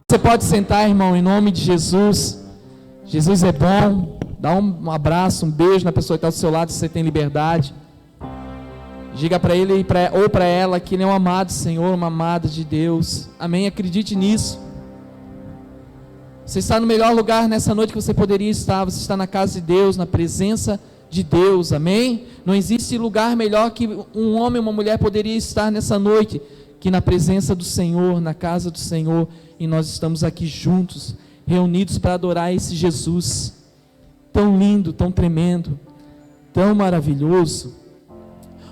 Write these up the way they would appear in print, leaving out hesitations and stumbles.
Você pode sentar, irmão, em nome de Jesus. Jesus é bom. Dá um abraço, um beijo na pessoa que está do seu lado, se você tem liberdade. Diga para ele ou para ela que ele é um amado Senhor, uma amada de Deus. Amém? Acredite nisso. Você está no melhor lugar nessa noite que você poderia estar. Você está na casa de Deus, na presença de Deus. Amém? Não existe lugar melhor que um homem ou uma mulher poderia estar nessa noite que na presença do Senhor, na casa do Senhor. E nós estamos aqui juntos, reunidos para adorar esse Jesus tão lindo, tão tremendo, tão maravilhoso.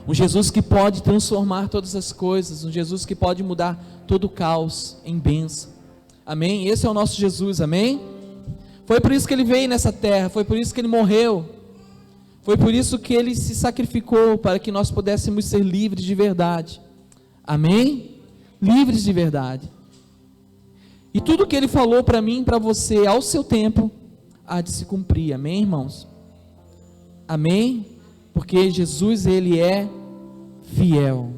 Um Jesus que pode transformar todas as coisas, um Jesus que pode mudar todo o caos em bênção. Amém? Esse é o nosso Jesus, amém? Foi por isso que ele veio nessa terra, foi por isso que ele morreu, foi por isso que ele se sacrificou, para que nós pudéssemos ser livres de verdade. Amém? Livres de verdade. E tudo que ele falou para mim e para você, ao seu tempo, há de se cumprir. Amém, irmãos? Amém? Porque Jesus, ele é fiel.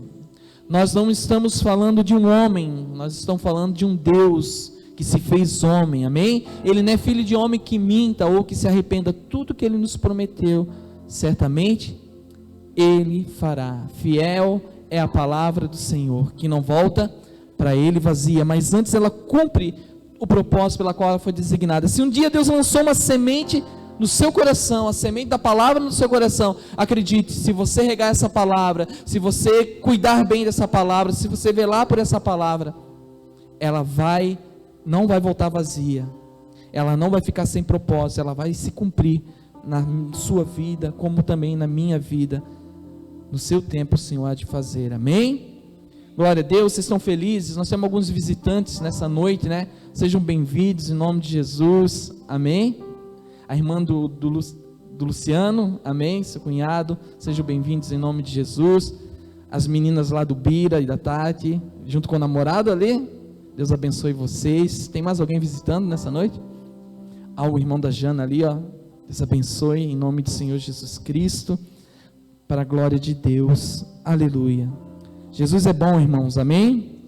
Nós não estamos falando de um homem, nós estamos falando de um Deus que se fez homem. Amém? Ele não é filho de homem que minta ou que se arrependa. Tudo que ele nos prometeu, certamente ele fará. Fiel é a palavra do Senhor, que não volta para ele vazia, mas antes ela cumpre o propósito pela qual ela foi designada. Se um dia Deus lançou uma semente no seu coração, a semente da palavra no seu coração, acredite, se você regar essa palavra, se você cuidar bem dessa palavra, se você velar por essa palavra, ela não vai voltar vazia, ela não vai ficar sem propósito, ela vai se cumprir na sua vida, como também na minha vida. No seu tempo o Senhor há de fazer. Amém? Glória a Deus. Vocês estão felizes? Nós temos alguns visitantes nessa noite, né? Sejam bem-vindos em nome de Jesus. Amém? A irmã do Luciano, amém? Seu cunhado, sejam bem-vindos em nome de Jesus. As meninas lá do Bira e da Tati, junto com o namorado ali, Deus abençoe vocês. Tem mais alguém visitando nessa noite? O irmão da Jana ali, ó. Deus abençoe em nome do Senhor Jesus Cristo, para a glória de Deus. Aleluia. Jesus é bom, irmãos, amém?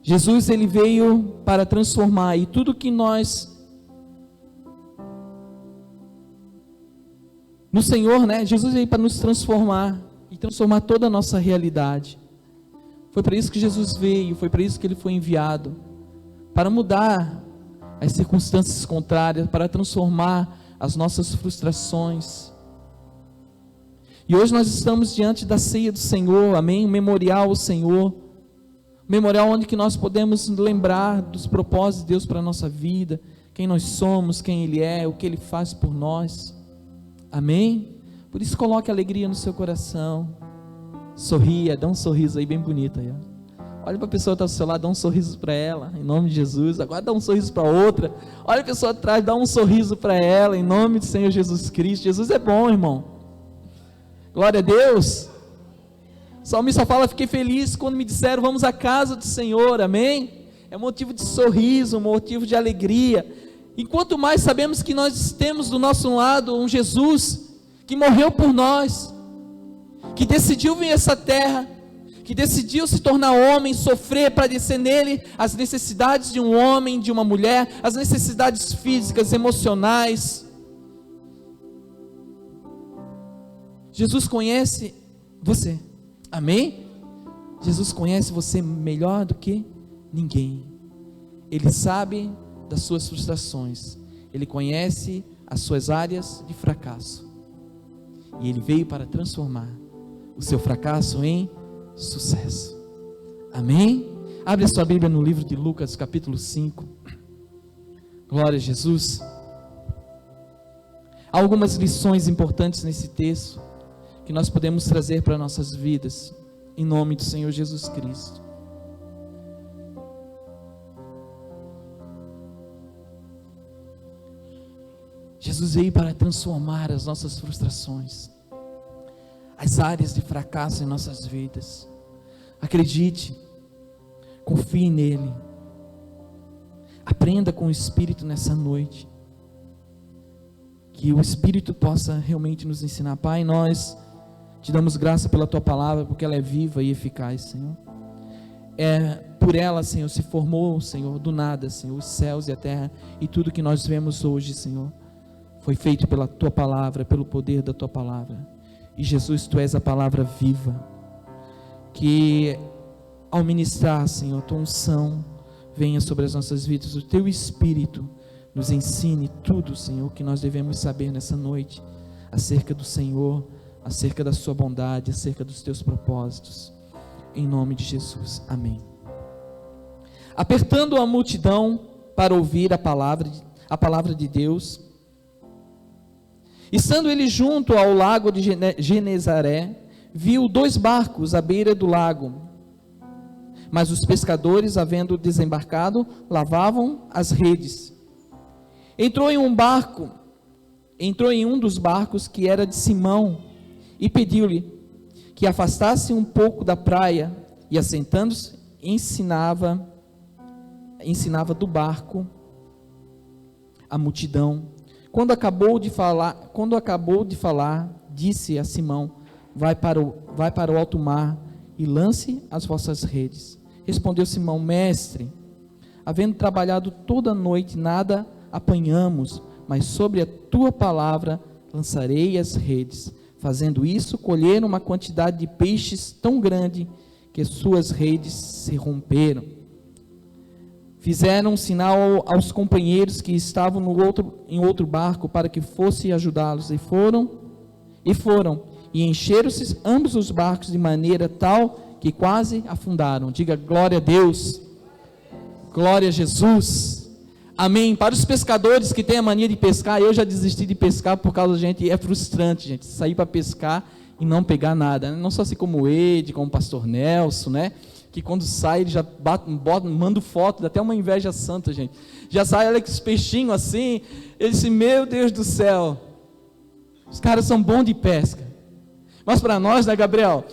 Jesus, ele veio para transformar, e tudo que nós, no Senhor, né? Jesus veio para nos transformar, e transformar toda a nossa realidade. Foi para isso que Jesus veio, foi para isso que ele foi enviado, para mudar as circunstâncias contrárias, para transformar as nossas frustrações. E hoje nós estamos diante da ceia do Senhor, amém? Um memorial ao Senhor, um memorial onde que nós podemos lembrar dos propósitos de Deus para a nossa vida, quem nós somos, quem Ele é, o que Ele faz por nós, amém? Por isso coloque alegria no seu coração, sorria, dá um sorriso aí bem bonito aí, ó. Olha para a pessoa que está do seu lado, dá um sorriso para ela, em nome de Jesus. Agora dá um sorriso para outra, olha a pessoa atrás, dá um sorriso para ela, em nome do Senhor Jesus Cristo. Jesus é bom, irmão. Glória a Deus. O salmista fala: fiquei feliz quando me disseram vamos à casa do Senhor, amém? É motivo de sorriso, motivo de alegria. E quanto mais sabemos que nós temos do nosso lado um Jesus que morreu por nós, que decidiu vir a essa terra, que decidiu se tornar homem, sofrer para descer nele as necessidades de um homem, de uma mulher, as necessidades físicas, emocionais. Jesus conhece você, amém? Jesus conhece você melhor do que ninguém. Ele sabe das suas frustrações, Ele conhece as suas áreas de fracasso, e Ele veio para transformar o seu fracasso em sucesso, amém? Abre a sua Bíblia no livro de Lucas capítulo 5, glória a Jesus. Há algumas lições importantes nesse texto, que nós podemos trazer para nossas vidas, em nome do Senhor Jesus Cristo. Jesus veio para transformar as nossas frustrações, as áreas de fracasso em nossas vidas. Acredite, confie nele, aprenda com o Espírito nessa noite, que o Espírito possa realmente nos ensinar. Pai, nós te damos graça pela tua palavra, porque ela é viva e eficaz, Senhor. por ela, Senhor, se formou, Senhor, do nada, Senhor, os céus e a terra, e tudo que nós vemos hoje, Senhor, foi feito pela Tua palavra, pelo poder da Tua palavra. E Jesus, Tu és a palavra viva, que ao ministrar, Senhor, a Tua unção venha sobre as nossas vidas, o Teu Espírito nos ensine tudo, Senhor, que nós devemos saber nessa noite, acerca do Senhor, acerca da Sua bondade, acerca dos Teus propósitos, em nome de Jesus, amém. Apertando a multidão para ouvir a palavra de Deus, estando ele junto ao lago de Genezaré, viu 2 barcos à beira do lago, mas os pescadores, havendo desembarcado, lavavam as redes. Entrou em um dos barcos, que era de Simão, e pediu-lhe que afastasse um pouco da praia, e assentando-se, ensinava do barco a multidão. Quando acabou de falar, disse a Simão: vai para o alto mar e lance as vossas redes. Respondeu Simão: Mestre, havendo trabalhado toda a noite, nada apanhamos, mas sobre a tua palavra lançarei as redes. Fazendo isso, colheram uma quantidade de peixes tão grande que suas redes se romperam. Fizeram um sinal aos companheiros que estavam em outro barco, para que fosse ajudá-los, e foram, e encheram-se ambos os barcos de maneira tal que quase afundaram. Diga glória a Deus, glória a Jesus, amém. Para os pescadores que têm a mania de pescar, eu já desisti de pescar por causa, gente, é frustrante, gente, sair para pescar e não pegar nada, né? Não só assim como o Ed, como o pastor Nelson, né? Que quando sai, ele já manda foto, dá até uma inveja santa, gente. Já sai, olha que os peixinhos assim, ele disse, meu Deus do céu, os caras são bons de pesca. Mas para nós, né, Gabriel,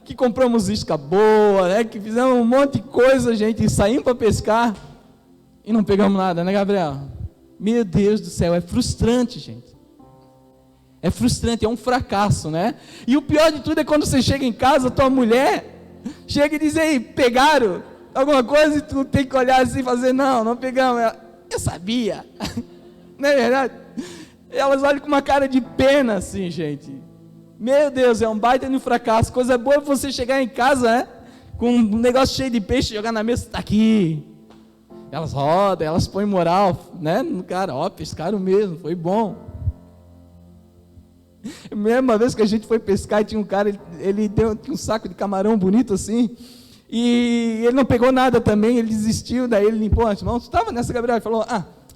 que compramos isca boa, né, que fizemos um monte de coisa, gente, e saímos para pescar, e não pegamos nada, né, Gabriel? Meu Deus do céu, é frustrante, gente. É frustrante, é um fracasso, né? E o pior de tudo é quando você chega em casa, tua mulher chega e diz, ei, pegaram alguma coisa, e tu tem que olhar assim e fazer, não pegamos. Eu sabia, não é verdade? Elas olham com uma cara de pena assim, gente. Meu Deus, é um baita de um fracasso. Coisa boa é você chegar em casa, né, com um negócio cheio de peixe, jogar na mesa, está aqui. Elas rodam, elas põem moral, né, no cara, pescaram mesmo, foi bom. A mesma vez que a gente foi pescar, e tinha um cara, ele tinha um saco de camarão bonito assim, e ele não pegou nada também, ele desistiu, daí ele limpou as mãos. Estava nessa, Gabriel, e falou,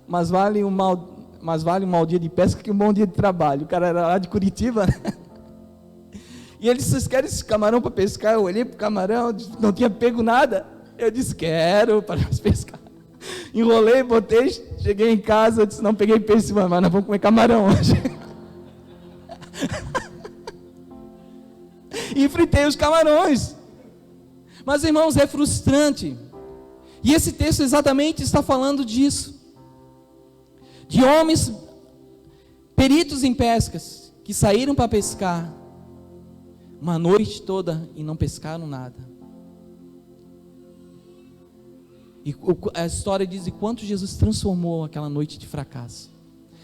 mas vale um mau dia de pesca que um bom dia de trabalho. O cara era lá de Curitiba, né? E ele disse, vocês querem esse camarão para pescar? Eu olhei para o camarão, não tinha pego nada. Eu disse, quero, para nós pescar. Enrolei, botei, cheguei em casa, eu disse, não peguei peixe, mas nós vamos comer camarão hoje. E fritei os camarões. Mas, irmãos, é frustrante. E esse texto exatamente está falando disso. De homens peritos em pescas, que saíram para pescar uma noite toda e não pescaram nada. E a história diz de quanto Jesus transformou aquela noite de fracasso.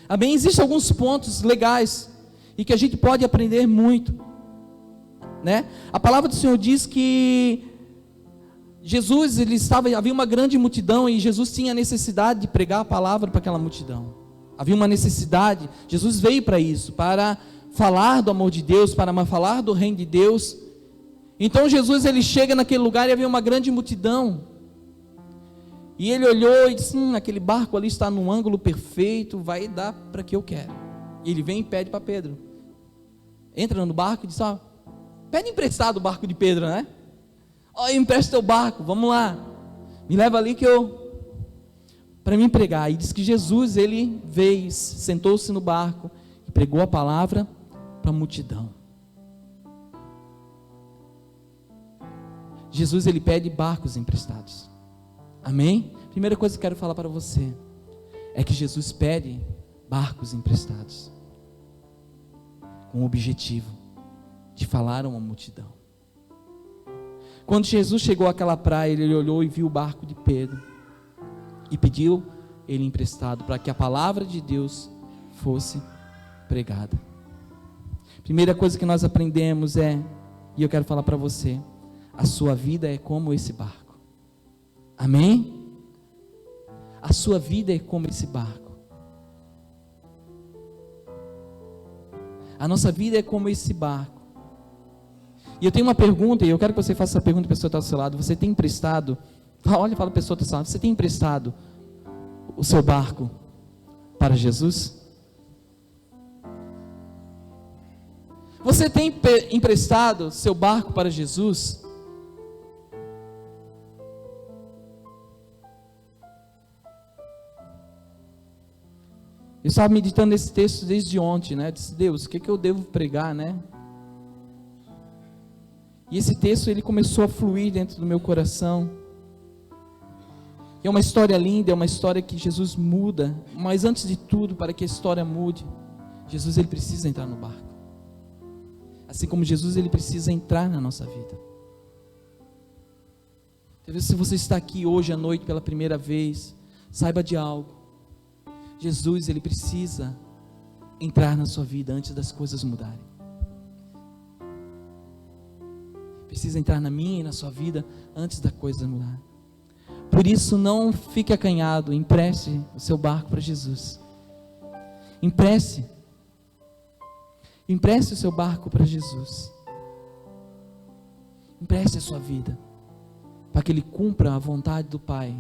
Amém? Existem alguns pontos legais e que a gente pode aprender muito, né? A palavra do Senhor diz que Jesus, havia uma grande multidão e Jesus tinha necessidade de pregar a palavra para aquela multidão. Havia uma necessidade, Jesus veio para isso, para falar do amor de Deus, para falar do reino de Deus. Então Jesus, ele chega naquele lugar e havia uma grande multidão. E ele olhou e disse, aquele barco ali está num ângulo perfeito, vai dar para que eu quero. E ele vem e pede para Pedro. Entra no barco e diz, pede emprestado o barco de Pedro, né? Empresta teu barco, vamos lá. Me leva ali para mim pregar. E diz que Jesus, ele veio, sentou-se no barco e pregou a palavra para a multidão. Jesus, ele pede barcos emprestados. Amém? Primeira coisa que eu quero falar para você é que Jesus pede barcos emprestados com o objetivo de falar a uma multidão. Quando Jesus chegou àquela praia, ele olhou e viu o barco de Pedro e pediu ele emprestado para que a palavra de Deus fosse pregada. Primeira coisa que nós aprendemos e eu quero falar para você, a sua vida é como esse barco. Amém? A sua vida é como esse barco. A nossa vida é como esse barco. E eu tenho uma pergunta, e eu quero que você faça essa pergunta para a pessoa que está do seu lado. Você tem emprestado, olha e fala para a pessoa que está do seu lado, você tem emprestado o seu barco para Jesus? Você tem emprestado seu barco para Jesus? Eu estava meditando nesse texto desde ontem, né? Eu disse, Deus, o que eu devo pregar, né? E esse texto, ele começou a fluir dentro do meu coração. E é uma história linda, é uma história que Jesus muda. Mas antes de tudo, para que a história mude, Jesus, ele precisa entrar no barco. Assim como Jesus, ele precisa entrar na nossa vida. Talvez se você está aqui hoje à noite pela primeira vez, saiba de algo. Jesus, ele precisa entrar na sua vida antes das coisas mudarem. Precisa entrar na minha e na sua vida antes da coisa mudar. Por isso, não fique acanhado, empreste o seu barco para Jesus. Empreste o seu barco para Jesus. Empreste a sua vida, para que Ele cumpra a vontade do Pai,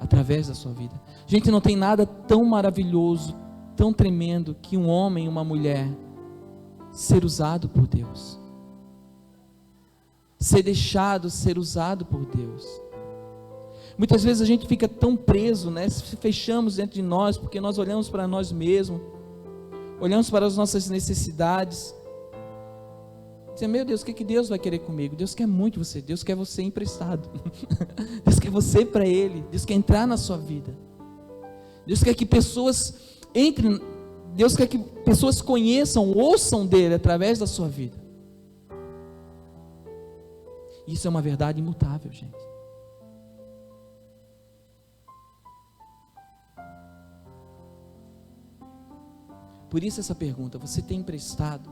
através da sua vida. Gente, não tem nada tão maravilhoso, tão tremendo, que um homem e uma mulher ser usado por Deus. Ser deixado ser usado por Deus. Muitas vezes a gente fica tão preso, né? Se fechamos dentro de nós, porque nós olhamos para nós mesmos, olhamos para as nossas necessidades, dizendo, meu Deus, o que Deus vai querer comigo? Deus quer muito você, Deus quer você emprestado, Deus quer você para Ele, Deus quer entrar na sua vida, Deus quer que pessoas entrem, Deus quer que pessoas conheçam, ouçam dEle através da sua vida. Isso é uma verdade imutável, gente. Por isso essa pergunta, você tem emprestado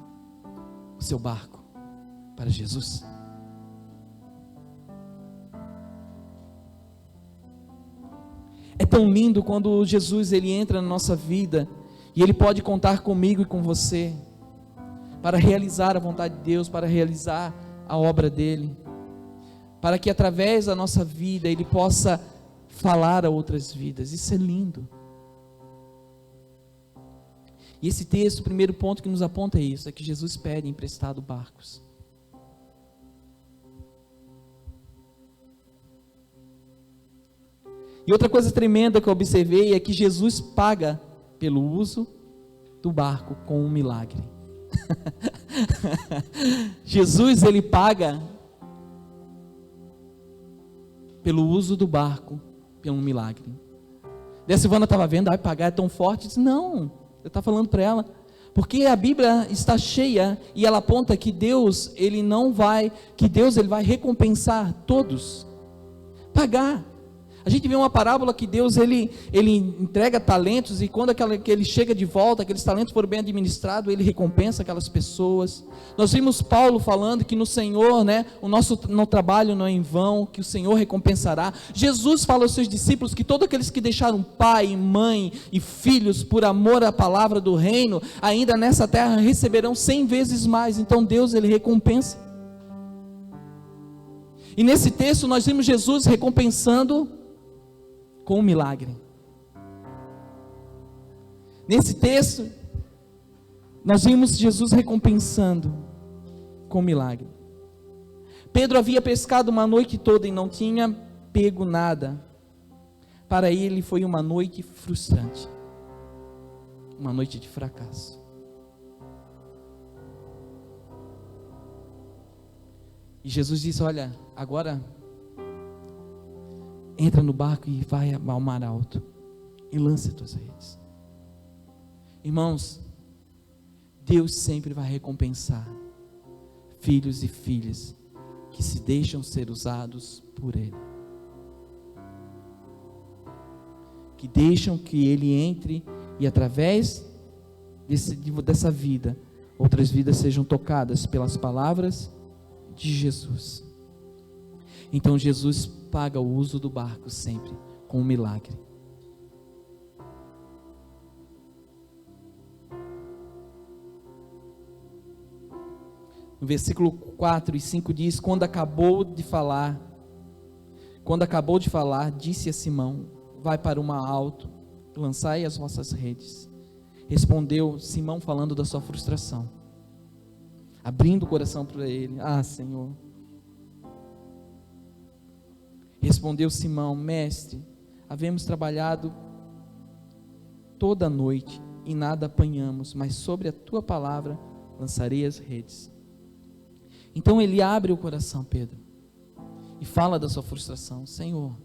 o seu barco para Jesus? É tão lindo quando Jesus, ele entra na nossa vida, e Ele pode contar comigo e com você, para realizar a vontade de Deus, para realizar a obra dEle, para que através da nossa vida, Ele possa falar a outras vidas. Isso é lindo. E esse texto, o primeiro ponto que nos aponta é isso, é que Jesus pede emprestado barcos. E outra coisa tremenda que eu observei é que Jesus paga pelo uso do barco com um milagre. Jesus, ele paga pelo uso do barco, pelo milagre. E a Silvana estava vendo, pagar é tão forte. Eu disse, não, eu estava falando para ela, porque a Bíblia está cheia, e ela aponta que Deus, ele vai recompensar todos, pagar. A gente vê uma parábola que Deus, ele entrega talentos, e quando ele chega de volta, aqueles talentos foram bem administrados, ele recompensa aquelas pessoas. Nós vimos Paulo falando que no Senhor, né, o nosso trabalho não é em vão, que o Senhor recompensará. Jesus fala aos seus discípulos que todos aqueles que deixaram pai, mãe e filhos por amor à palavra do reino, ainda nessa terra receberão 100 vezes mais. Então Deus, ele recompensa. E nesse texto nós vimos Jesus recompensando com um milagre. Nesse texto, nós vimos Jesus recompensando com um milagre. Pedro havia pescado uma noite toda e não tinha pego nada. Para ele foi uma noite frustrante, uma noite de fracasso. E Jesus disse, olha, agora entra no barco e vai ao mar alto e lance as tuas redes. Irmãos, Deus sempre vai recompensar filhos e filhas que que se deixam ser usados por Ele. Que deixam que Ele entre e através dessa vida, outras vidas sejam tocadas pelas palavras de Jesus. Então Jesus paga o uso do barco sempre com um milagre. No versículo 4 e 5 diz: quando acabou de falar, disse a Simão: vai para o mar alto, lançai as vossas redes. Respondeu Simão, falando da sua frustração, abrindo o coração para ele: ah, Senhor. Respondeu Simão: mestre, havemos trabalhado toda a noite e nada apanhamos, mas sobre a tua palavra lançarei as redes. Então ele abre o coração, Pedro, e fala da sua frustração: Senhor,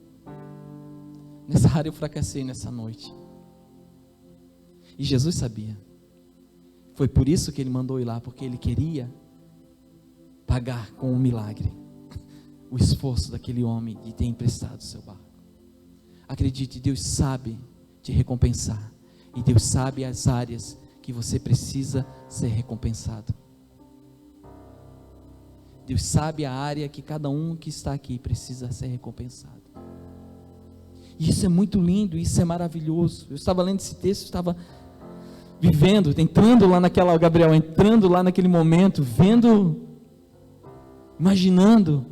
nessa área eu fracassei nessa noite. E Jesus sabia. Foi por isso que ele mandou ir lá, porque ele queria pagar com um milagre o esforço daquele homem de ter emprestado o seu barco. Acredite, Deus sabe te recompensar, e Deus sabe as áreas que você precisa ser recompensado. Deus sabe a área que cada um que está aqui precisa ser recompensado. E isso é muito lindo, isso é maravilhoso. Eu estava lendo esse texto, estava vivendo, entrando lá entrando lá naquele momento, vendo, imaginando,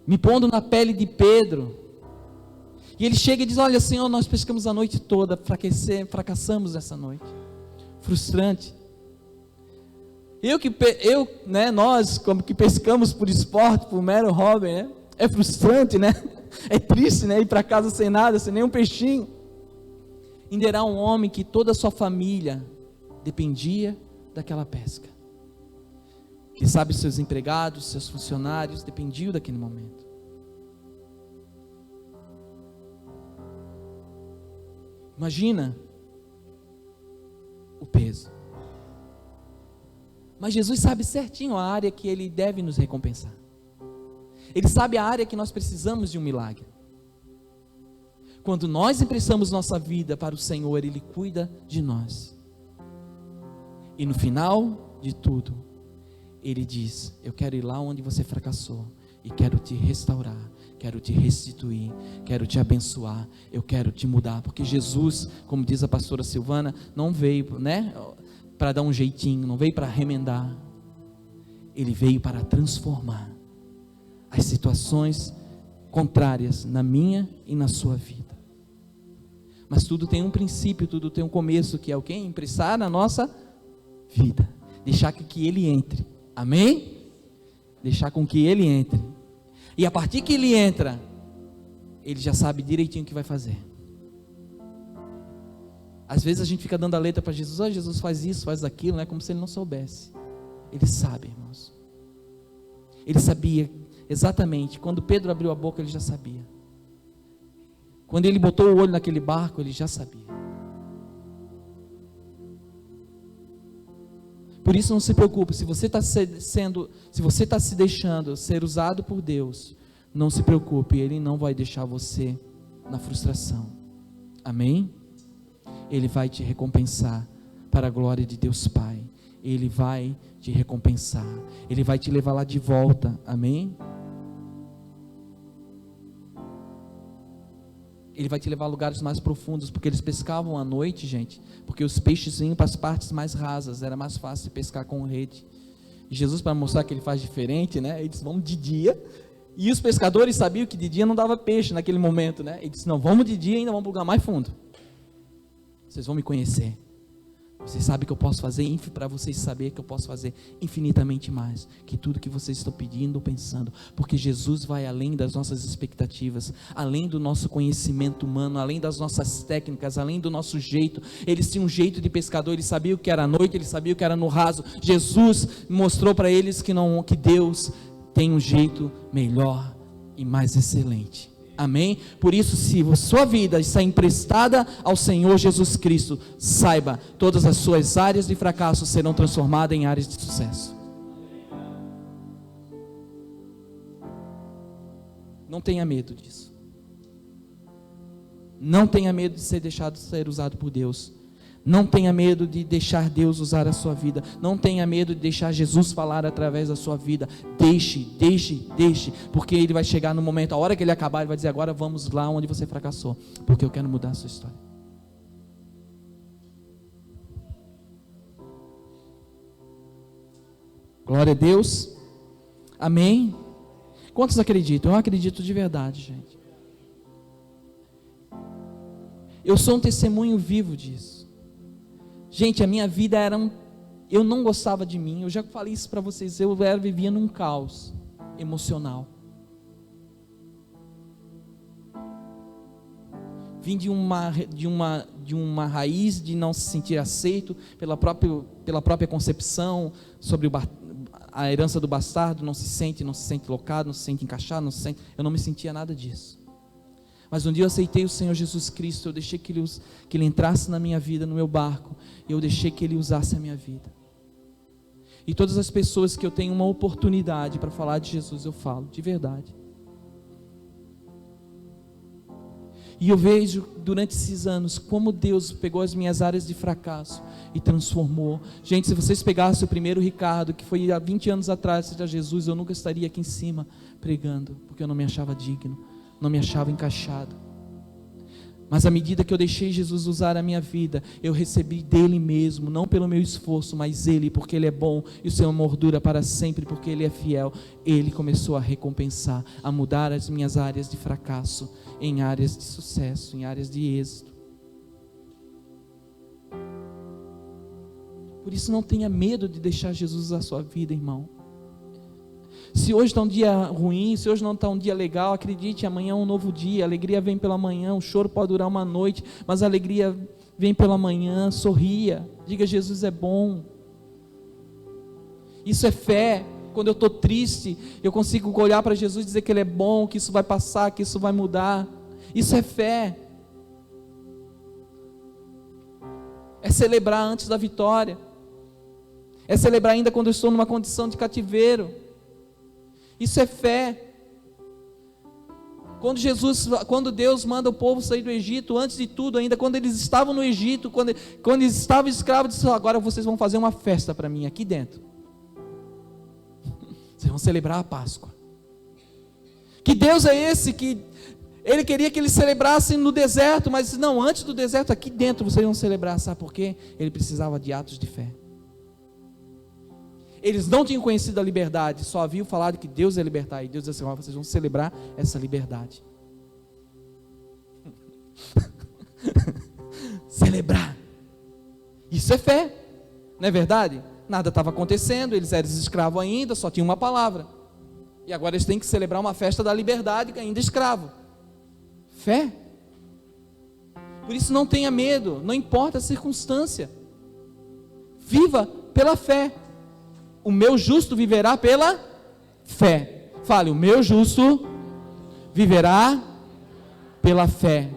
me pondo na pele de Pedro. E ele chega e diz: olha, Senhor, nós pescamos a noite toda, fracassamos essa noite. Frustrante. Nós, como que pescamos por esporte, por mero hobby, né? É frustrante, né? É triste, né? Ir para casa sem nada, sem nenhum peixinho. Ainda era um homem que toda a sua família dependia daquela pesca. Que sabe, seus empregados, seus funcionários dependiam daquele momento. Imagina o peso. Mas Jesus sabe certinho a área que Ele deve nos recompensar. Ele sabe a área que nós precisamos de um milagre. Quando nós emprestamos nossa vida para o Senhor, Ele cuida de nós. E no final de tudo, Ele diz: eu quero ir lá onde você fracassou, e quero te restaurar, quero te restituir, quero te abençoar, eu quero te mudar. Porque Jesus, como diz a pastora Silvana, não veio, para dar um jeitinho, não veio para remendar. Ele veio para transformar as situações contrárias na minha e na sua vida. Mas tudo tem um princípio, tudo tem um começo, que é o quê? Emprestar na nossa vida, deixar que Ele entre, amém? Deixar com que Ele entre, e a partir que Ele entra, Ele já sabe direitinho o que vai fazer. Às vezes a gente fica dando a letra para Jesus: oh, Jesus faz isso, faz aquilo, né? Como se Ele não soubesse. Ele sabe, irmãos. Ele sabia exatamente, quando Pedro abriu a boca, Ele já sabia. Quando ele botou o olho naquele barco, Ele já sabia. Por isso não se preocupe, se você está se deixando ser usado por Deus, não se preocupe, Ele não vai deixar você na frustração, amém? Ele vai te recompensar para a glória de Deus Pai. Ele vai te recompensar, Ele vai te levar lá de volta, amém? Ele vai te levar a lugares mais profundos, porque eles pescavam à noite, gente, porque os peixes vinham para as partes mais rasas, era mais fácil de pescar com rede. E Jesus, para mostrar que Ele faz diferente, né? Ele disse: vamos de dia. E os pescadores sabiam que de dia não dava peixe naquele momento, né? Ele disse: não, vamos de dia e ainda vamos para um lugar mais fundo. Vocês vão me conhecer. Vocês sabem que eu posso fazer, para vocês saberem que eu posso fazer infinitamente mais que tudo que vocês estão pedindo ou pensando, porque Jesus vai além das nossas expectativas, além do nosso conhecimento humano, além das nossas técnicas, além do nosso jeito. Eles tinham um jeito de pescador, eles sabiam que era à noite, eles sabiam que era no raso. Jesus mostrou para eles que Deus tem um jeito melhor e mais excelente. Amém? Por isso, se a sua vida está emprestada ao Senhor Jesus Cristo, saiba, todas as suas áreas de fracasso serão transformadas em áreas de sucesso. Não tenha medo disso. Não tenha medo de ser deixado ser usado por Deus. Não tenha medo de deixar Deus usar a sua vida. Não tenha medo de deixar Jesus falar através da sua vida. Deixe, porque Ele vai chegar no momento, a hora que Ele acabar, Ele vai dizer: agora vamos lá onde você fracassou, porque eu quero mudar a sua história. Glória a Deus. Amém. Quantos acreditam? Eu acredito de verdade, gente. Eu sou um testemunho vivo disso. Gente, a minha vida era eu não gostava de mim. Eu já falei isso para vocês. Eu vivia num caos emocional. Vim de uma raiz de não se sentir aceito pela própria concepção sobre a herança do bastardo. Não se sente locado, não se sente encaixado, eu não me sentia nada disso. Mas um dia eu aceitei o Senhor Jesus Cristo, eu deixei que Ele entrasse na minha vida, no meu barco, e eu deixei que Ele usasse a minha vida. E todas as pessoas que eu tenho uma oportunidade para falar de Jesus, eu falo, de verdade. E eu vejo durante esses anos como Deus pegou as minhas áreas de fracasso e transformou. Gente, se vocês pegassem o primeiro Ricardo, que foi há 20 anos atrás, de Jesus, eu nunca estaria aqui em cima pregando, porque eu não me achava digno, não me achava encaixado. Mas à medida que eu deixei Jesus usar a minha vida, eu recebi dele mesmo, não pelo meu esforço, mas Ele, porque Ele é bom e o seu amor dura para sempre, porque Ele é fiel. Ele começou a recompensar, a mudar as minhas áreas de fracasso em áreas de sucesso, em áreas de êxito. Por isso não tenha medo de deixar Jesus usar a sua vida, irmão. Se hoje está um dia ruim, se hoje não está um dia legal, acredite, amanhã é um novo dia. A alegria vem pela manhã, o choro pode durar uma noite, mas a alegria vem pela manhã. Sorria, diga: Jesus é bom. Isso é fé. Quando eu estou triste, eu consigo olhar para Jesus e dizer que Ele é bom, que isso vai passar, que isso vai mudar. Isso é fé. É celebrar antes da vitória. É celebrar ainda quando eu estou numa condição de cativeiro. Isso é fé. Quando Deus manda o povo sair do Egito, antes de tudo ainda, quando eles estavam no Egito, quando eles estavam escravos, disse: agora vocês vão fazer uma festa para mim aqui dentro. Vocês vão celebrar a Páscoa. Que Deus é esse que Ele queria que eles celebrassem no deserto, mas não, antes do deserto, aqui dentro vocês vão celebrar. Sabe por quê? Ele precisava de atos de fé. Eles não tinham conhecido a liberdade, só haviam falado que Deus ia libertar. E Deus disse assim: vocês vão celebrar essa liberdade. Celebrar. Isso é fé, não é verdade? Nada estava acontecendo, eles eram escravos ainda, só tinha uma palavra. E agora eles têm que celebrar uma festa da liberdade, ainda escravo. Fé. Por isso não tenha medo, não importa a circunstância. Viva pela fé. O meu justo viverá pela fé. Fale: o meu justo viverá pela fé.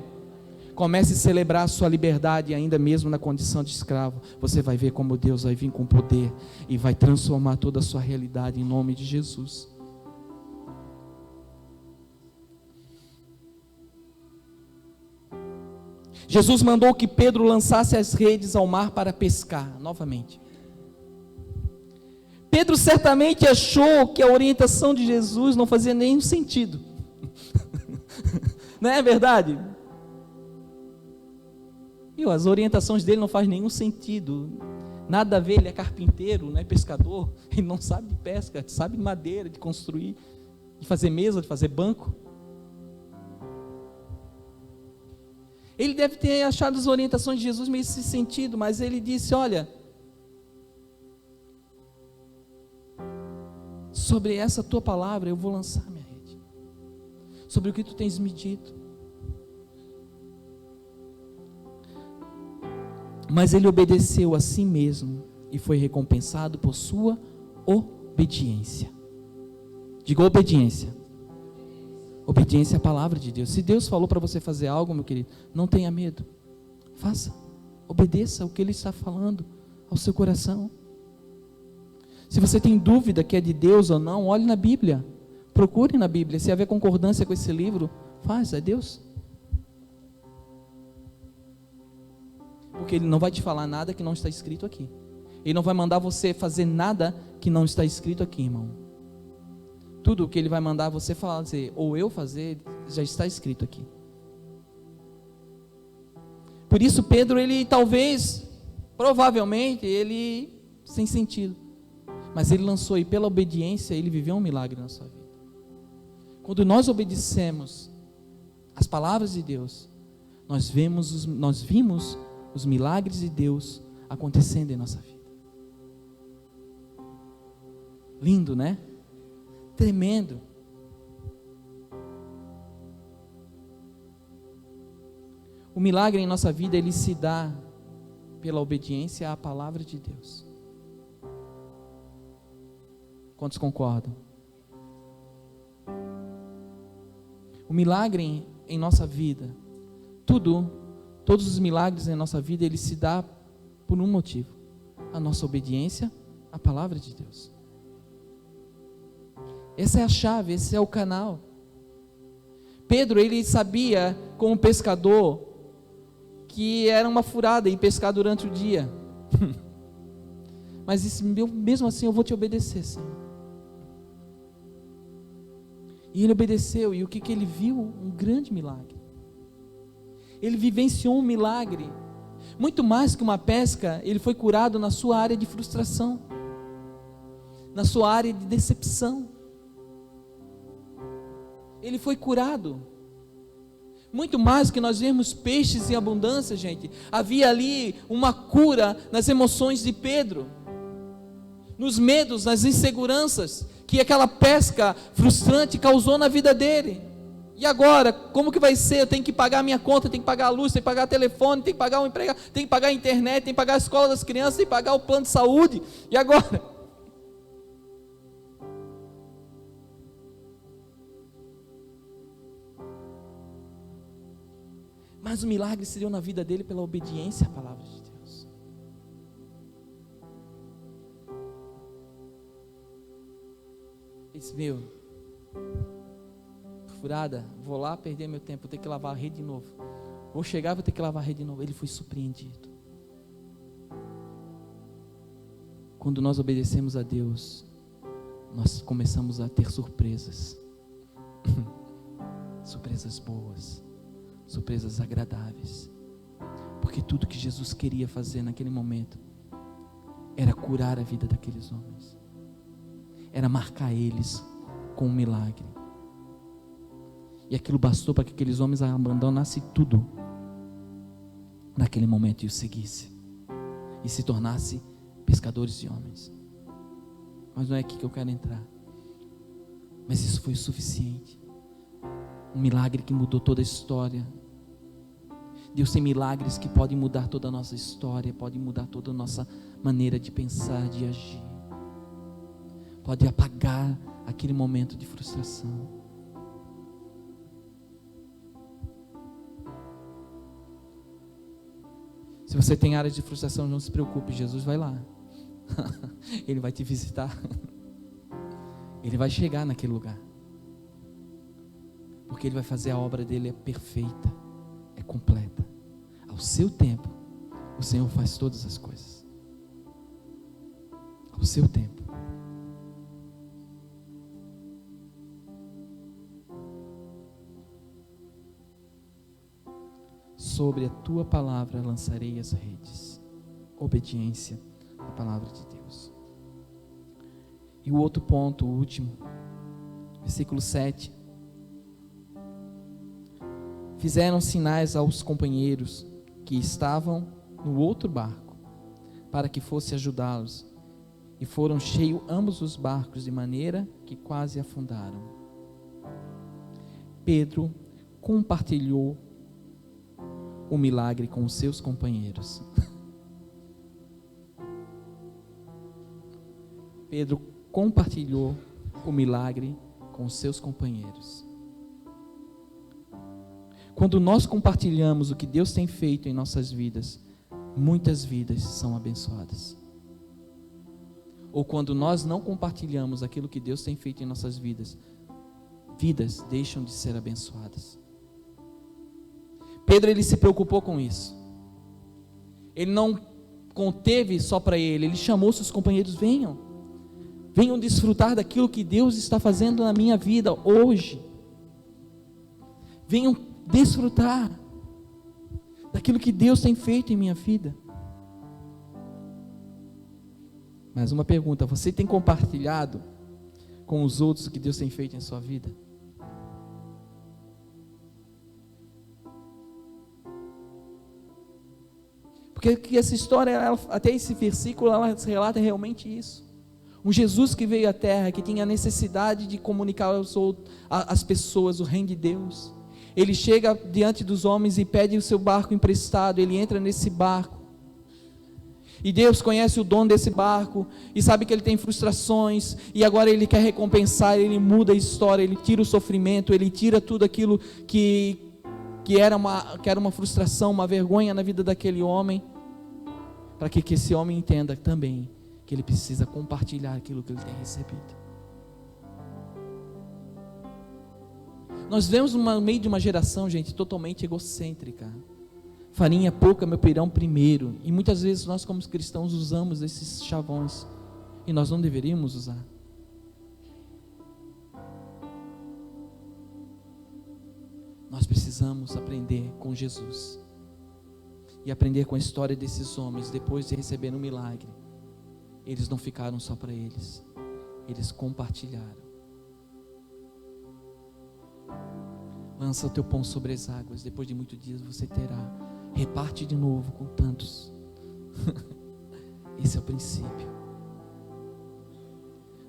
Comece a celebrar a sua liberdade, ainda mesmo na condição de escravo. Você vai ver como Deus vai vir com poder e vai transformar toda a sua realidade em nome de Jesus. Jesus mandou que Pedro lançasse as redes ao mar para pescar novamente. Pedro certamente achou que a orientação de Jesus não fazia nenhum sentido. Não é verdade? E as orientações dele não fazem nenhum sentido. Nada a ver, ele é carpinteiro, não é pescador. Ele não sabe de pesca, sabe de madeira, de construir, de fazer mesa, de fazer banco. Ele deve ter achado as orientações de Jesus meio sem sentido, mas ele disse: olha, sobre essa tua palavra eu vou lançar minha rede, sobre o que tu tens me dito. Mas ele obedeceu a si mesmo e foi recompensado por sua obediência. Diga: obediência. Obediência à palavra de Deus. Se Deus falou para você fazer algo, meu querido, não tenha medo, faça, obedeça o que Ele está falando ao seu coração. Se você tem dúvida que é de Deus ou não, olhe na Bíblia, Procure na Bíblia, se haver concordância com esse livro, faz, é Deus. Porque Ele não vai te falar nada que não está escrito aqui. Ele não vai mandar você fazer nada que não está escrito aqui, irmão. Tudo o que Ele vai mandar você fazer, ou eu fazer, já está escrito aqui. Por isso Pedro, ele talvez, provavelmente, ele sem sentido. Mas ele lançou, e pela obediência, ele viveu um milagre na sua vida. Quando nós obedecemos as palavras de Deus, nós vimos os milagres de Deus acontecendo em nossa vida. Lindo, né? Tremendo. O milagre em nossa vida, ele se dá pela obediência à palavra de Deus. Quantos concordam? O milagre em nossa vida, todos os milagres em nossa vida, ele se dá por um motivo: a nossa obediência à palavra de Deus. Essa é a chave, esse é o canal. Pedro, ele sabia, como pescador, que era uma furada em pescar durante o dia. Mas disse: mesmo assim eu vou te obedecer, Senhor. E ele obedeceu, e o que ele viu? Um grande milagre. Ele vivenciou um milagre. Muito mais que uma pesca, ele foi curado na sua área de frustração, na sua área de decepção. Ele foi curado. Muito mais que nós vemos peixes em abundância, gente. Havia ali uma cura nas emoções de Pedro, nos medos, nas inseguranças que aquela pesca frustrante causou na vida dele. E agora, como que vai ser? Eu tenho que pagar a minha conta, tenho que pagar a luz, tenho que pagar o telefone, tenho que pagar o empregado, tenho que pagar a internet, tenho que pagar a escola das crianças, tenho que pagar o plano de saúde. E agora? Mas o milagre se deu na vida dele pela obediência à palavra de Deus. Ele disse: furada, vou lá perder meu tempo, vou ter que lavar a rede de novo. Vou chegar, vou ter que lavar a rede de novo. Ele foi surpreendido. Quando nós obedecemos a Deus, nós começamos a ter surpresas. Surpresas boas. Surpresas agradáveis, porque tudo que Jesus queria fazer naquele momento era curar a vida daqueles homens, era marcar eles com um milagre, e aquilo bastou para que aqueles homens abandonassem tudo naquele momento e o seguissem, e se tornassem pescadores de homens. Mas não é aqui que eu quero entrar, mas isso foi o suficiente. Um milagre que mudou toda a história. Deus tem milagres que podem mudar toda a nossa história, podem mudar toda a nossa maneira de pensar, de agir. Pode apagar aquele momento de frustração. Se você tem áreas de frustração, não se preocupe, Jesus vai lá. Ele vai te visitar. Ele vai chegar naquele lugar. Porque Ele vai fazer a obra dele, é perfeita, é completa. Ao seu tempo, o Senhor faz todas as coisas. Ao seu tempo. Sobre a tua palavra lançarei as redes. Obediência à palavra de Deus. E o outro ponto, o último, versículo 7. Fizeram sinais aos companheiros que estavam no outro barco, para que fosse ajudá-los, e foram cheios ambos os barcos, de maneira que quase afundaram. Pedro compartilhou o milagre com os seus companheiros. Pedro compartilhou o milagre com os seus companheiros. Quando nós compartilhamos o que Deus tem feito em nossas vidas, muitas vidas são abençoadas. Ou quando nós não compartilhamos aquilo que Deus tem feito em nossas vidas, vidas deixam de ser abençoadas. Pedro, ele se preocupou com isso. Ele não conteve só para ele, ele chamou seus companheiros: venham desfrutar daquilo que Deus está fazendo na minha vida hoje. Venham desfrutar daquilo que Deus tem feito em minha vida. Mais uma pergunta: você tem compartilhado com os outros o que Deus tem feito em sua vida? Porque essa história, até esse versículo, ela relata realmente isso. Um Jesus que veio à terra, que tinha a necessidade de comunicar às pessoas o reino de Deus. Ele chega diante dos homens e pede o seu barco emprestado, ele entra nesse barco. E Deus conhece o dono desse barco, e sabe que ele tem frustrações, e agora ele quer recompensar, ele muda a história, ele tira o sofrimento, ele tira tudo aquilo que era uma frustração, uma vergonha na vida daquele homem, para que esse homem entenda também que ele precisa compartilhar aquilo que ele tem recebido. Nós vivemos no meio de uma geração, gente, totalmente egocêntrica. Farinha pouca, meu pirão primeiro. E muitas vezes nós, como cristãos, usamos esses chavões, e nós não deveríamos usar. Nós precisamos aprender com Jesus, e aprender com a história desses homens. Depois de receber um milagre, eles não ficaram só para eles, eles compartilharam. Lança o teu pão sobre as águas, depois de muitos dias você terá. Reparte de novo com tantos. Esse é o princípio.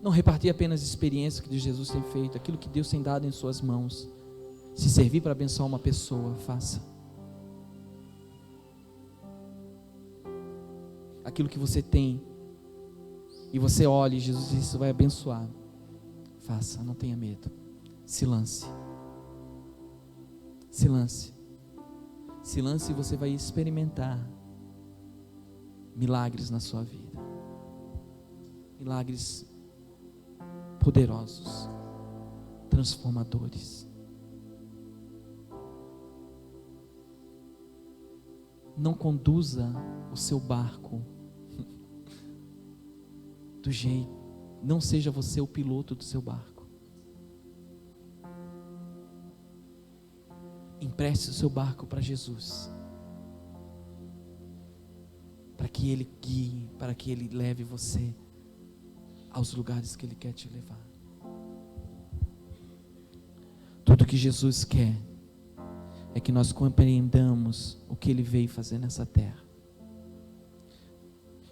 Não repartir apenas experiências que Jesus tem feito, aquilo que Deus tem dado em suas mãos. Se servir para abençoar uma pessoa, faça. Aquilo que você tem, e você olha e Jesus diz: isso vai abençoar. Faça, não tenha medo. Se lance. Se lance. Se lance e você vai experimentar milagres na sua vida. Milagres poderosos, transformadores. Não conduza o seu barco do jeito, não seja você o piloto do seu barco. Empreste o seu barco para Jesus, para que Ele guie, para que Ele leve você aos lugares que Ele quer te levar. Tudo que Jesus quer é que nós compreendamos o que Ele veio fazer nessa terra.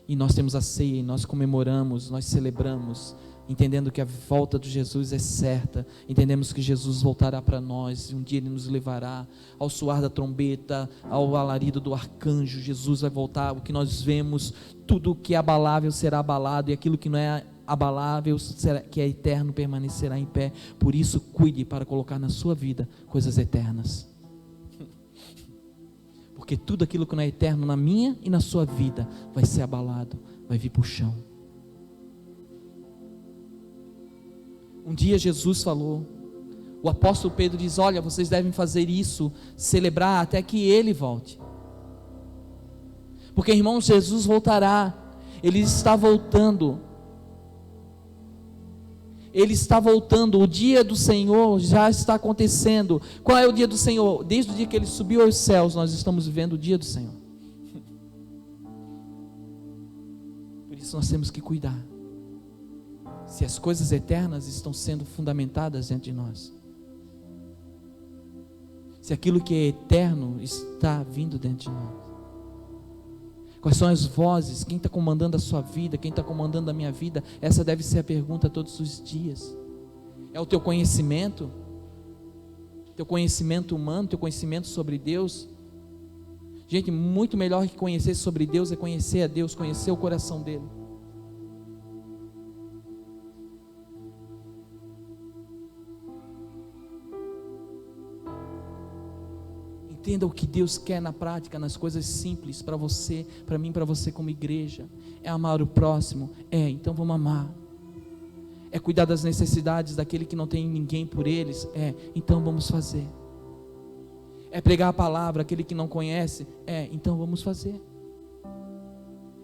E nós temos a ceia, e nós comemoramos, nós celebramos, entendendo que a volta de Jesus é certa, entendemos que Jesus voltará para nós, e um dia Ele nos levará ao soar da trombeta, ao alarido do arcanjo. Jesus vai voltar. O que nós vemos, tudo que é abalável será abalado, e aquilo que não é abalável, que é eterno, permanecerá em pé. Por isso, cuide para colocar na sua vida coisas eternas, porque tudo aquilo que não é eterno na minha e na sua vida vai ser abalado, vai vir para o chão. Um dia Jesus falou, o apóstolo Pedro diz: olha, vocês devem fazer isso, celebrar até que Ele volte, porque, irmãos, Jesus voltará. Ele está voltando. Ele está voltando. O dia do Senhor já está acontecendo. Qual é o dia do Senhor? Desde o dia que Ele subiu aos céus, nós estamos vivendo o dia do Senhor. Por isso nós temos que cuidar se as coisas eternas estão sendo fundamentadas dentro de nós, se aquilo que é eterno está vindo dentro de nós. Quais são as vozes? Quem está comandando a sua vida? Quem está comandando a minha vida? Essa deve ser a pergunta todos os dias. É o teu conhecimento? Teu conhecimento humano? Teu conhecimento sobre Deus? Gente, muito melhor que conhecer sobre Deus é conhecer a Deus, conhecer o coração dEle. Entenda o que Deus quer na prática, nas coisas simples, para você, para mim, para você como igreja. É amar o próximo? Então vamos amar. É cuidar das necessidades daquele que não tem ninguém por eles? Então vamos fazer. É pregar a palavra àquele que não conhece? Então vamos fazer.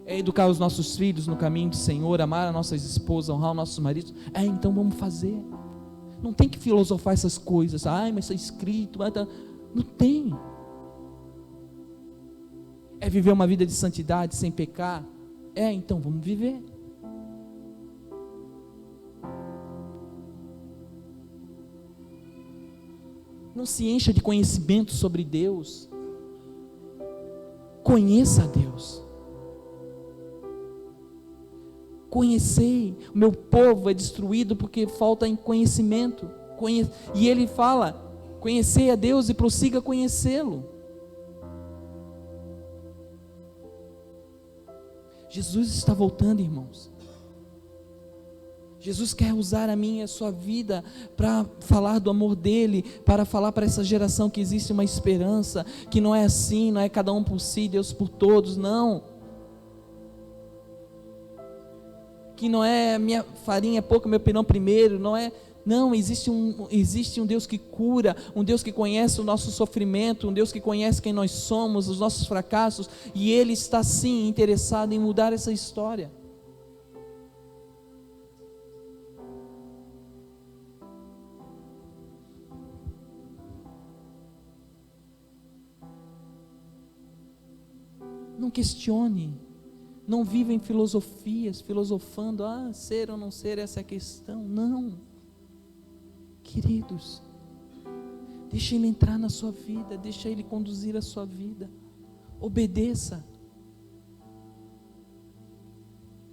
É educar os nossos filhos no caminho do Senhor, amar as nossas esposas, honrar os nossos maridos? Então vamos fazer. Não tem que filosofar essas coisas. Mas está escrito. Não tem. É viver uma vida de santidade sem pecar? Então vamos viver. Não se encha de conhecimento sobre Deus. Conheça a Deus. Conhecei, o meu povo é destruído porque falta em conhecimento. E ele fala: conhecei a Deus e prossiga a conhecê-lo. Jesus está voltando, irmãos. Jesus quer usar a minha e a sua vida para falar do amor dele, para falar para essa geração que existe uma esperança, que não é assim, não é cada um por si, Deus por todos, não. Que não é minha farinha é pouca, meu pirão primeiro, não, existe um Deus que cura, um Deus que conhece o nosso sofrimento, um Deus que conhece quem nós somos, os nossos fracassos, e Ele está sim interessado em mudar essa história. Não questione. Não viva em filosofias, filosofando, ser ou não ser, essa é a questão. Não. Queridos, deixa Ele entrar na sua vida, deixa Ele conduzir a sua vida. Obedeça.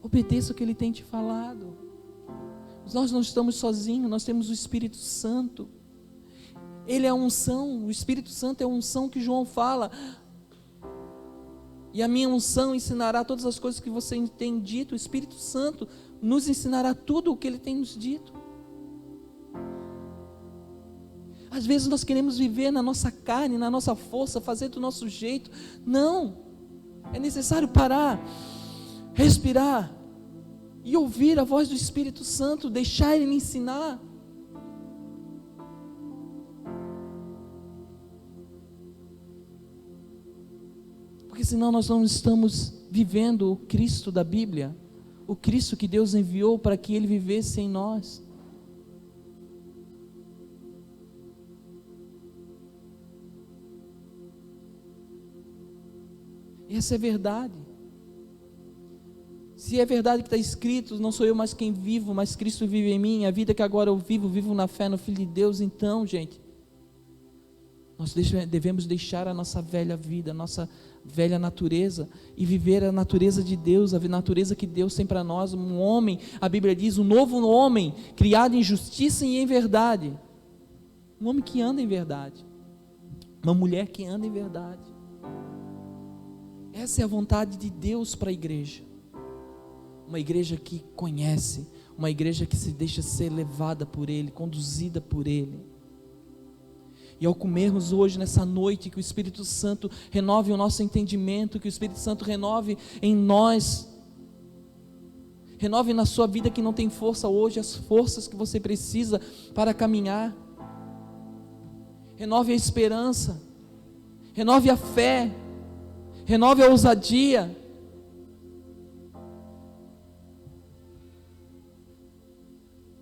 Obedeça o que Ele tem te falado. Nós não estamos sozinhos, nós temos o Espírito Santo. Ele é a unção, o Espírito Santo é a unção que João fala. E a minha unção ensinará todas as coisas que você tem dito. O Espírito Santo nos ensinará tudo o que Ele tem nos dito. Às vezes nós queremos viver na nossa carne, na nossa força, fazer do nosso jeito. Não. É necessário parar, respirar e ouvir a voz do Espírito Santo, deixar Ele ensinar. Porque senão nós não estamos vivendo o Cristo da Bíblia, o Cristo que Deus enviou para que Ele vivesse em nós. Essa é verdade. Se é verdade que está escrito, não sou eu mais quem vivo, mas Cristo vive em mim, a vida que agora eu vivo na fé no Filho de Deus. Então, gente, nós devemos deixar a nossa velha vida, a nossa velha natureza e viver a natureza de Deus, a natureza que Deus tem para nós. Um homem, a Bíblia diz, um novo homem, criado em justiça e em verdade. Um homem que anda em verdade. Uma mulher que anda em verdade. Essa é a vontade de Deus para a igreja. Uma igreja que conhece, uma igreja que se deixa ser levada por Ele, conduzida por Ele. E ao comermos hoje, nessa noite, que o Espírito Santo renove o nosso entendimento, que o Espírito Santo renove em nós, renove na sua vida que não tem força hoje, as forças que você precisa para caminhar, renove a esperança, renove a fé, renove a ousadia.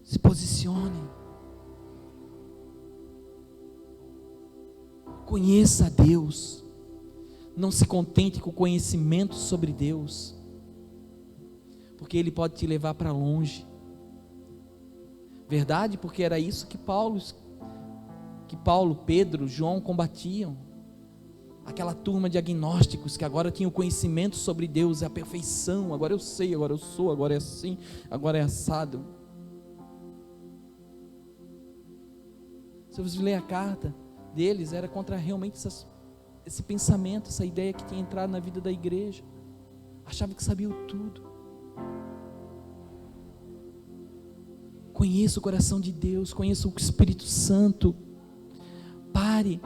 Se posicione. Conheça a Deus. Não se contente com o conhecimento sobre Deus, porque Ele pode te levar para longe. Verdade? Porque era isso que Paulo, Pedro, João combatiam. Aquela turma de agnósticos que agora tinham conhecimento sobre Deus, é a perfeição. Agora eu sei, agora eu sou, agora é assim, agora é assado. Se você ler a carta deles, era contra realmente esse pensamento, essa ideia que tinha entrado na vida da igreja. Achava que sabia tudo. Conheça o coração de Deus, conheça o Espírito Santo. Pare,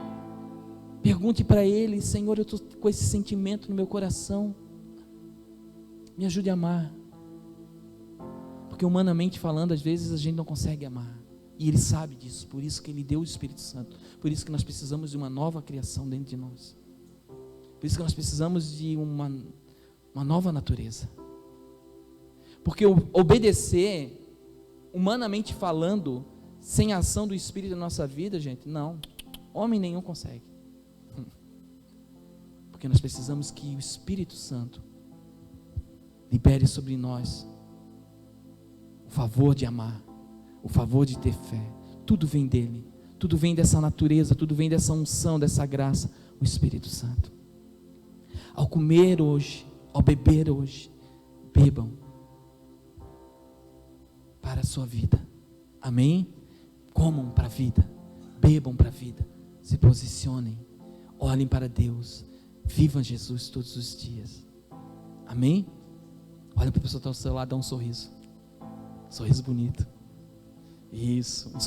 pergunte para Ele: Senhor, eu estou com esse sentimento no meu coração, me ajude a amar. Porque humanamente falando, às vezes a gente não consegue amar. E Ele sabe disso, por isso que Ele deu o Espírito Santo. Por isso que nós precisamos de uma nova criação dentro de nós. Por isso que nós precisamos de uma nova natureza. Porque obedecer, humanamente falando, sem a ação do Espírito na nossa vida, gente, não. Homem nenhum consegue. Porque nós precisamos que o Espírito Santo libere sobre nós o favor de amar, o favor de ter fé. Tudo vem dele, tudo vem dessa natureza, tudo vem dessa unção, dessa graça, o Espírito Santo. Ao comer hoje, ao beber hoje, bebam para a sua vida. Amém? Comam para a vida, bebam para a vida, se posicionem, olhem para Deus, vivam Jesus todos os dias. Amém? Olha para a pessoa que está ao seu lado, dá um sorriso bonito. Isso, um sorriso.